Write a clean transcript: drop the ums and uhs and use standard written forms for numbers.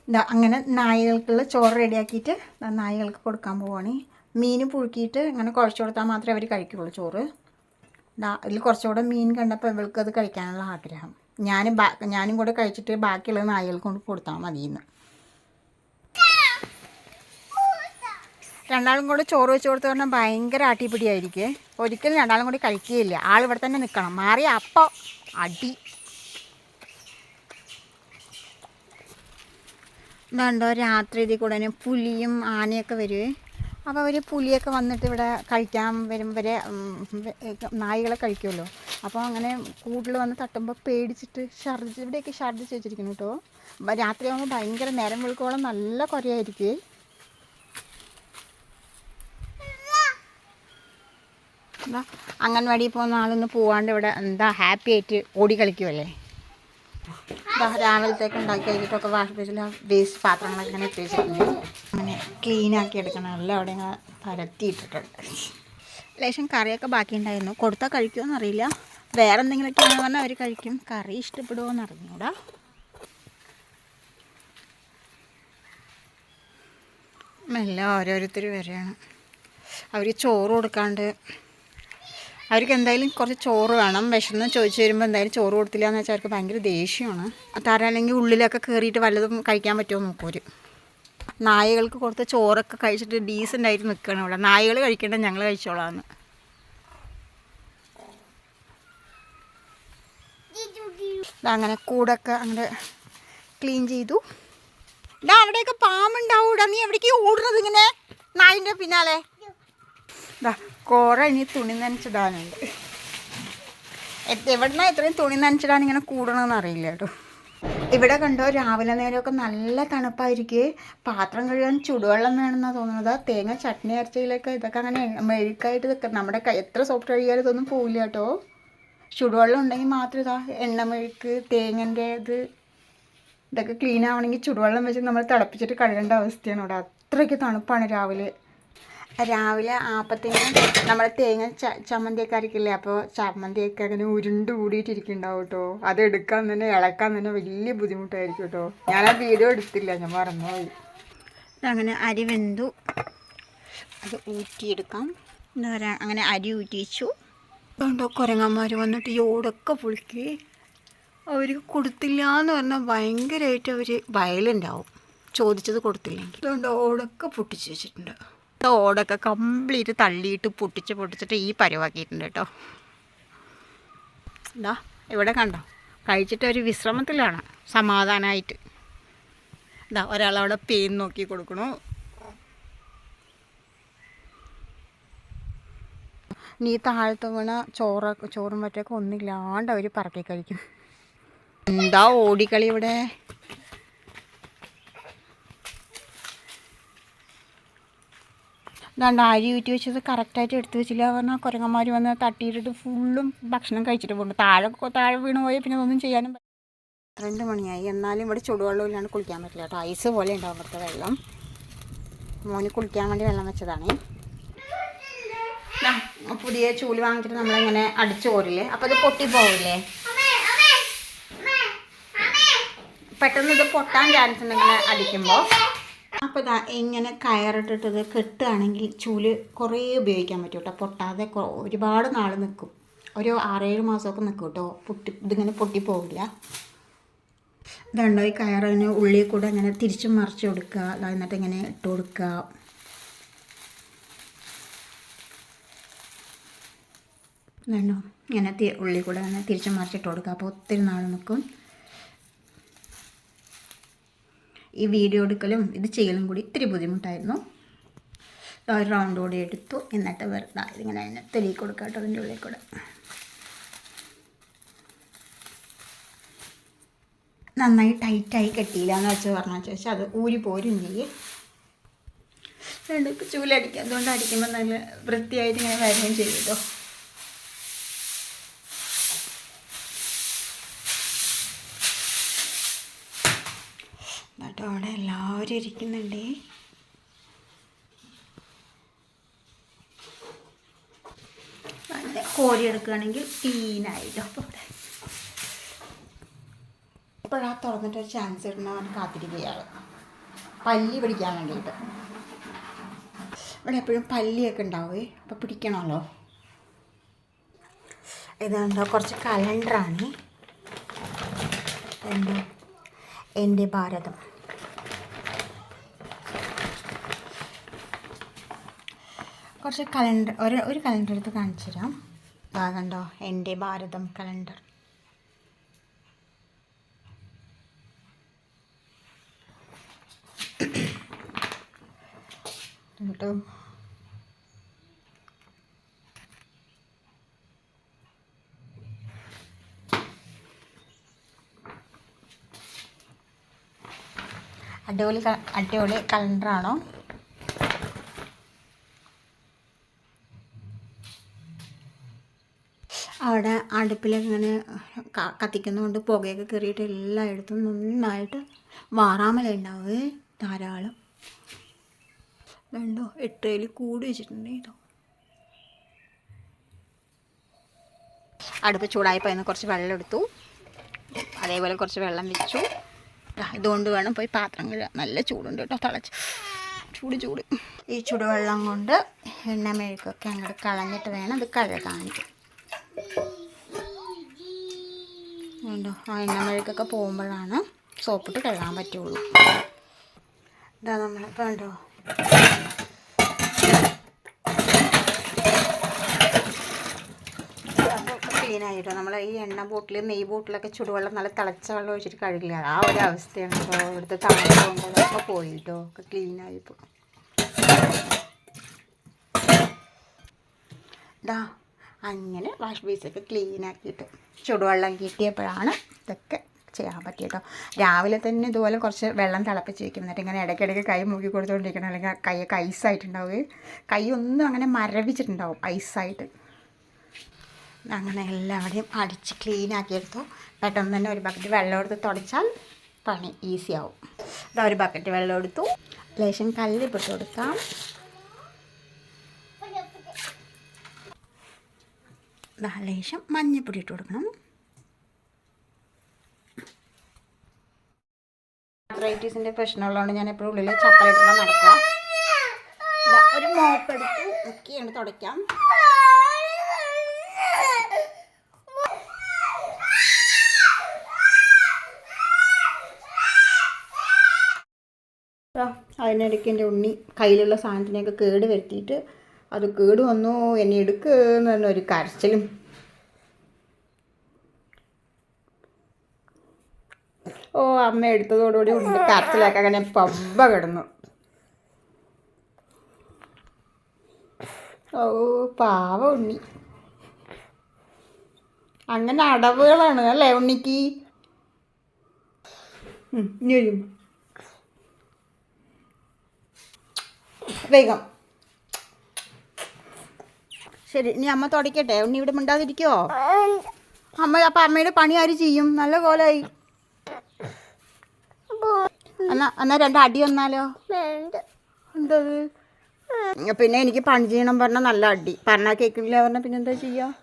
ഇതാ അങ്ങനെ നായകൾക്കുള്ള ചോറ് റെഡിയാക്കിയിട്ട് നായകൾക്ക് കൊടുക്കാൻ പോവുകയാണ്. മീൻ പുഴുക്കിയിട്ട് അങ്ങനെ കുഴച്ച് കൊടുത്താൽ മാത്രമേ അവർ കഴിക്കുകയുള്ളൂ ചോറ്. അതിൽ കുറച്ചുകൂടെ മീൻ കണ്ടപ്പോൾ ഇവൾക്ക് അത് കഴിക്കാനുള്ള ആഗ്രഹം. ഞാനും കൂടെ കഴിച്ചിട്ട് ബാക്കിയുള്ളത് നായകൾക്ക് കൊണ്ട് കൊടുത്താൽ മതിയെന്ന്. രണ്ടാളും കൂടെ ചോറ് വെച്ച് കൊടുത്ത് പറഞ്ഞാൽ ഭയങ്കര ആട്ടിപ്പിടിയായിരിക്കും. ഒരിക്കലും രണ്ടാളും കൂടി കഴിക്കുകയില്ല. ആൾ ഇവിടെ തന്നെ നിൽക്കണം. മാറി അപ്പോൾ അടി. ഇതുണ്ടോ രാത്രി ഇതിൽ കൂടെ പുലിയും ആനയൊക്കെ വരുവേ. അപ്പോൾ അവർ പുലിയൊക്കെ വന്നിട്ട് ഇവിടെ കഴിക്കാൻ വരുമ്പോൾ നായ്കളെ കഴിക്കുമല്ലോ. അപ്പോൾ അങ്ങനെ കൂട്ടിൽ വന്ന് തട്ടുമ്പോൾ പേടിച്ചിട്ട് ഇവിടെയൊക്കെ ഛർദ്ദിച്ച് വെച്ചിരിക്കുന്നു കേട്ടോ. രാത്രിയാകുമ്പോൾ ഭയങ്കര നേരം വെളുക്കോളം നല്ല കുരയായിരിക്കും. അംഗൻവാടിയിൽ പോകുന്ന ആളൊന്ന് പോവാണ്ട് ഇവിടെ എന്താ ഹാപ്പി ആയിട്ട് ഓടി കളിക്കുമല്ലേ. രാവിലത്തേക്ക് ഉണ്ടാക്കി കഴിഞ്ഞിട്ടൊക്കെ വാഷ് ബേസിൽ വേസ്റ്റ് പാത്രങ്ങളൊക്കെ ഇങ്ങനെ ഇട്ട് വെച്ചിട്ടുണ്ട്. അങ്ങനെ ക്ലീനാക്കി എടുക്കണം. എല്ലാം അവിടെ ഇങ്ങനെ പരത്തിയിട്ടിട്ടുണ്ട്. ലേശം കറിയൊക്കെ ബാക്കി ഉണ്ടായിരുന്നു. കൊടുത്താൽ കഴിക്കുമോ എന്നറിയില്ല. വേറെ എന്തെങ്കിലുമൊക്കെയാണെന്ന് പറഞ്ഞാൽ അവർ കഴിക്കും. കറി ഇഷ്ടപ്പെടുമോ എന്ന് അറിഞ്ഞൂടാ. എല്ലാം ഓരോരുത്തർ വരികയാണ്. അവർ ചോറ് കൊടുക്കാണ്ട് അവർക്ക് എന്തായാലും കുറച്ച് ചോറ് വേണം. വിശന്ന് ചോദിച്ചു വരുമ്പോൾ എന്തായാലും ചോറ് കൊടുത്തില്ല എന്ന് വെച്ചാൽ അവർക്ക് ഭയങ്കര ദേഷ്യമാണ്. താരല്ലെങ്കിൽ ഉള്ളിലൊക്കെ കയറിയിട്ട് വല്ലതും കഴിക്കാൻ പറ്റുമോ നോക്കൂര്. നായകൾക്ക് കൊടുത്ത ചോറൊക്കെ കഴിച്ചിട്ട് ഡീസൻ്റ് ആയിട്ട് നിൽക്കണം ഇവിടെ. നായകൾ കഴിക്കേണ്ട ഞങ്ങൾ കഴിച്ചോളാന്ന്. അങ്ങനെ കൂടൊക്കെ അങ്ങനെ ക്ലീൻ ചെയ്തു. അവിടെയൊക്കെ പാമ്പുണ്ടാവൂടാ. നീ എവിടേക്ക് ഓടുന്നത് ഇങ്ങനെ നായിൻ്റെ പിന്നാലെ? കുറേ ഇനി തുണി നനച്ചിടാനുണ്ട്. എവിടുന്നാ ഇത്രയും തുണി നനച്ചിടാൻ ഇങ്ങനെ കൂടണമെന്ന് അറിയില്ല കേട്ടോ. ഇവിടെ കണ്ടോ രാവിലെ നേരമൊക്കെ നല്ല തണുപ്പായിരിക്കും. പാത്രം കഴുകാൻ ചുടുവെള്ളം വേണമെന്നാണ് തോന്നുന്നത്. തേങ്ങ ചട്നി അരച്ചതിലൊക്കെ ഇതൊക്കെ അങ്ങനെ മെഴുക്കായിട്ട് ഇതൊക്കെ നമ്മുടെ എത്ര സോഫ്റ്റ് കഴുകിയാലും ഇതൊന്നും പോവില്ല കേട്ടോ. ചുടുവെള്ളം ഉണ്ടെങ്കിൽ മാത്രം എണ്ണ മെഴുക്ക് തേങ്ങൻ്റെ ഇതൊക്കെ ക്ലീൻ ആവണമെങ്കിൽ ചുടുവെള്ളം വെച്ച് നമ്മൾ തിളപ്പിച്ചിട്ട് കഴുകേണ്ട അവസ്ഥയാണ് ഇവിടെ. അത്രയ്ക്ക് തണുപ്പാണ് രാവിലെ. ആപ്പത്തിന് നമ്മൾ തേങ്ങ ചമ്മന്തിയൊക്കെ അരക്കില്ലേ. അപ്പോൾ ചമ്മന്തിയൊക്കെ അങ്ങനെ ഉരുണ്ട് കൂടിയിട്ടിരിക്കുന്നുണ്ടാവും കേട്ടോ. അത് എടുക്കാൻ തന്നെ ഇളക്കാൻ തന്നെ വലിയ ബുദ്ധിമുട്ടായിരിക്കും കേട്ടോ. ഞാൻ ആ വീഡിയോ എടുത്തില്ല, ഞാൻ മറന്നുപോയി. അങ്ങനെ അരി വെന്തു. അത് ഊറ്റിയെടുക്കാം. എന്താ പറയുക, അങ്ങനെ അരി ഊറ്റി വെച്ചു. അതുകൊണ്ടോ കുരങ്ങന്മാർ വന്നിട്ട് ഈ ഓടൊക്കെ പുളുക്കി അവർക്ക് കൊടുത്തില്ല എന്ന് പറഞ്ഞാൽ ഭയങ്കരമായിട്ട് അവർ വയലൻ്റാവും ചോദിച്ചത് കൊടുത്തില്ലെങ്കിൽ. അതുകൊണ്ട് ഓടൊക്കെ പൊട്ടിച്ച് വെച്ചിട്ടുണ്ട്. ഓടൊക്കെ കംപ്ലീറ്റ് തള്ളിയിട്ട് പൊട്ടിച്ചിട്ട് ഈ പരുവാക്കിയിട്ടുണ്ട് കേട്ടോ. ഇവിടെ കണ്ടോ കഴിച്ചിട്ട് ഒരു വിശ്രമത്തിലാണ് സമാധാനമായിട്ട്. ഒരാളവിടെ പേൻ നോക്കി കൊടുക്കണു. നീ താഴത്ത് വീണ ചോറും മറ്റൊക്കെ ഒന്നുമില്ലാണ്ട് അവർ പറക്കി കഴിക്കും. എന്താ ഓടിക്കളി ഇവിടെ. അരി ഊറ്റി വെച്ചത് കറക്റ്റായിട്ട് എടുത്ത് വെച്ചില്ല പറഞ്ഞാൽ കുരങ്ങന്മാർ വന്ന് തട്ടിയിട്ടിട്ട് ഫുള്ളും ഭക്ഷണം കഴിച്ചിട്ട് പോകുന്നു. താഴെ വീണ് പോയി പിന്നെ ഒന്നും ചെയ്യാനും 2 മണിയായി. എന്നാലും ഇവിടെ ചുടുവെള്ളമില്ലാണ്ട് കുളിക്കാൻ പറ്റില്ല കേട്ടോ. ഐസ് പോലെ ഉണ്ടാവും ഇവിടുത്തെ വെള്ളം. മോന് കുളിക്കാൻ വേണ്ടി വെള്ളം വെച്ചതാണ്. പുതിയ ചൂല് വാങ്ങിച്ചിട്ട് നമ്മളിങ്ങനെ അടിച്ചു പോരില്ലേ, അപ്പോൾ അത് പൊട്ടിപ്പോവില്ലേ. പെട്ടെന്ന് ഇത് പൊട്ടാൻ ചാൻസ് ഉണ്ട് ഇങ്ങനെ അടിക്കുമ്പോൾ. അപ്പോൾ ഇങ്ങനെ കയറിട്ടിട്ടത് കെട്ടുകയാണെങ്കിൽ ചൂല് കുറേ ഉപയോഗിക്കാൻ പറ്റും കേട്ടോ. പൊട്ടാതെ ഒരുപാട് നാൾ നിൽക്കും. ഒരു 6-7 മാസമൊക്കെ നിൽക്കും കേട്ടോ. ഇതിങ്ങനെ പൊട്ടിപ്പോവില്ല. ഇതുണ്ടോ ഈ കയറിന് ഉള്ളിൽ കൂടെ ഇങ്ങനെ തിരിച്ചും മറിച്ച് കൊടുക്കുക. എന്നിട്ട് ഇങ്ങനെ ഇട്ട് കൊടുക്കുക. ഇതുണ്ടോ ഇങ്ങനെ ഉള്ളിൽ കൂടെ ഇങ്ങനെ തിരിച്ചും മറിച്ചിട്ട് കൊടുക്കുക. അപ്പോൾ ഒത്തിരി നാൾ നിൽക്കും. ഈ വീഡിയോ എടുക്കലും ഇത് ചെയ്യലും കൂടി ഇത്തിരി ബുദ്ധിമുട്ടായിരുന്നു. ഒരു റൗണ്ട് കൂടി എടുത്തു. എന്നിട്ട് വെറുതെ ഇതിങ്ങനെ അതിനെ തെളി കൊടുക്കുക കേട്ടോ. അതിൻ്റെ ഉള്ളിൽ കൂടെ നന്നായി ടൈറ്റായി കെട്ടിയില്ല എന്ന് വെച്ചാൽ അത് ഊരി പോരും ചെയ്യും. രണ്ട് ചൂലടിക്കുക. അതുകൊണ്ട് അടിക്കുമ്പോൾ നല്ല വൃത്തിയായിട്ട് ഇങ്ങനെ വരികയും ചെയ്തോ. എന്നിട്ട് അവിടെ എല്ലാവരും ഇരിക്കുന്നുണ്ട്. നല്ല കോരി എടുക്കുകയാണെങ്കിൽ ക്ലീനായിട്ടോ. അപ്പോൾ അവിടെ ഇപ്പോഴാ തുറന്നിട്ടൊരു ചാൻസ് ഇടുന്ന കാത്തിരിക്കുകയാണ്. പല്ലി പിടിക്കാൻ വേണ്ടിയിട്ട്. ഇവിടെ എപ്പോഴും പല്ലിയൊക്കെ ഉണ്ടാവേ, അപ്പോൾ പിടിക്കണമല്ലോ. ഇതുണ്ടോ കുറച്ച് കലണ്ടറാണ്. എന്തോ എൻ്റെ ഭാരതം. കുറച്ച് കലണ്ടർ, ഒരു കലണ്ടർ എടുത്ത് കാണിച്ചു തരാം. കണ്ടോ എൻ്റെ ഭാരതം കലണ്ടർ. കേട്ടോ അടിപൊളി കലണ്ടറാണോ? അവിടെ അടുപ്പിലൊക്കെ ഇങ്ങനെ കത്തിക്കുന്നതുകൊണ്ട് പുകയൊക്കെ കയറിയിട്ട് എല്ലായിടത്തും നന്നായിട്ട് വാറാമല ഉണ്ടാവേ ധാരാളം. രണ്ടോ 8 കൂടി വെച്ചിട്ടുണ്ട്. ഇതോ അടുപ്പ് ചൂടായപ്പോൾ അതിന് കുറച്ച് വെള്ളം എടുത്തു, അതേപോലെ കുറച്ച് വെള്ളം വെച്ചു. ഇതുകൊണ്ട് വേണം പോയി പാത്രം കഴുകാൻ. നല്ല ചൂടുണ്ട് കേട്ടോ, തിളച്ച് ചൂട്. ഈ ചൂടുവെള്ളം കൊണ്ട് എണ്ണ മെഴുക്കൊക്കെ അങ്ങോട്ട് കളഞ്ഞിട്ട് വേണം ഇത് കഴുകാൻ. വേണ്ടോ ആ എണ്ണ മെഴുക്കൊക്കെ പോകുമ്പോഴാണ് സോപ്പിട്ട് കഴുകാൻ പറ്റുള്ളൂ. ഇതാ നമ്മളിപ്പോൾ വേണ്ടോ ക്ലീനായിട്ടോ. നമ്മൾ ഈ എണ്ണ ബോട്ടിൽ നെയ്യ് ബോട്ടിലൊക്കെ ചുടുവെള്ളം നല്ല തിളച്ച വെള്ളം ഒഴിച്ചിട്ട് കഴുകില്ല, ആ ഒരു അവസ്ഥയാണ് ഇപ്പോൾ. ഇവിടുത്തെ തണുപ്പൊക്കെ പോയിട്ടോ, ഒക്കെ ക്ലീനായിപ്പോൾ. ഇതാ അങ്ങനെ വാഷ് ബേസൊക്കെ ക്ലീനാക്കിയിട്ട് ചുടുവെള്ളം കിട്ടിയപ്പോഴാണ് ഇതൊക്കെ ചെയ്യാൻ പറ്റിയിട്ടോ. രാവിലെ തന്നെ ഇതുപോലെ കുറച്ച് വെള്ളം തിളപ്പിച്ച് വയ്ക്കും, എന്നിട്ട് ഇങ്ങനെ ഇടയ്ക്കിടയ്ക്ക് കൈ മുക്കി കൊടുത്തുകൊണ്ടിരിക്കണം, അല്ലെങ്കിൽ കൈയൊക്കെ ഐസായിട്ടുണ്ടാവുക. കൈ ഒന്നും അങ്ങനെ മരവിച്ചിട്ടുണ്ടാവും ഐസായിട്ട്. അങ്ങനെ എല്ലാവരുടെയും അടിച്ച് ക്ലീനാക്കിയെടുത്തു. പെട്ടെന്ന് തന്നെ ഒരു ബക്കറ്റ് വെള്ളം എടുത്ത് തുടച്ചാൽ പണി ഈസി ആവും. ഇതാ ഒരു ബക്കറ്റ് വെള്ളം എടുത്തു, ലേശം കല്ലിപ്പിട്ട് കൊടുക്കാം. ലേശം മഞ്ഞപ്പൊടി ഇട്ട് കൊടുക്കണം. ആർത്രൈറ്റീസിൻ്റെ പ്രശ്നമുള്ളതുകൊണ്ട് ഞാൻ എപ്പോഴും ഉള്ളിൽ ചപ്പലിട്ടുള്ള നടക്കുക. ഒരു മോപ്പെടുത്ത് മുക്കിയാണ് തുടയ്ക്കാം. അതിനിടയ്ക്ക് എൻ്റെ ഉണ്ണി കയ്യിലുള്ള സാധനത്തിനെയൊക്കെ കേട് വരുത്തിയിട്ട് അത് കേട് വന്നു എന്നെ എടുക്കുമെന്ന് പറഞ്ഞ ഒരു കരച്ചിലും. ഓ അമ്മ എടുത്തതോടുകൂടി ഉണ്ണി കരച്ചിലൊക്കെ അങ്ങനെ പമ്പ കിടന്നു. ഓ പാവ ഉണ്ണി. അങ്ങനെ അടവുകളാണ് അല്ലേ ഉണ്ണിക്ക്. ഇനി വരും വേഗം. ശരി, ഇനി അമ്മ തുടയ്ക്കട്ടെ. ഉണ്ണി ഇവിടെ മിണ്ടാതിരിക്കുമോ? അമ്മ അപ്പം അമ്മയുടെ പണി ആര് ചെയ്യും? നല്ല കോലായി. എന്നാ 2 അടി വന്നാലോ? എന്തത്? പിന്നെ എനിക്ക് പണി ചെയ്യണം പറഞ്ഞാൽ നല്ല അടി, പറഞ്ഞാൽ കേൾക്കില്ല പറഞ്ഞാൽ പിന്നെന്താ ചെയ്യുക?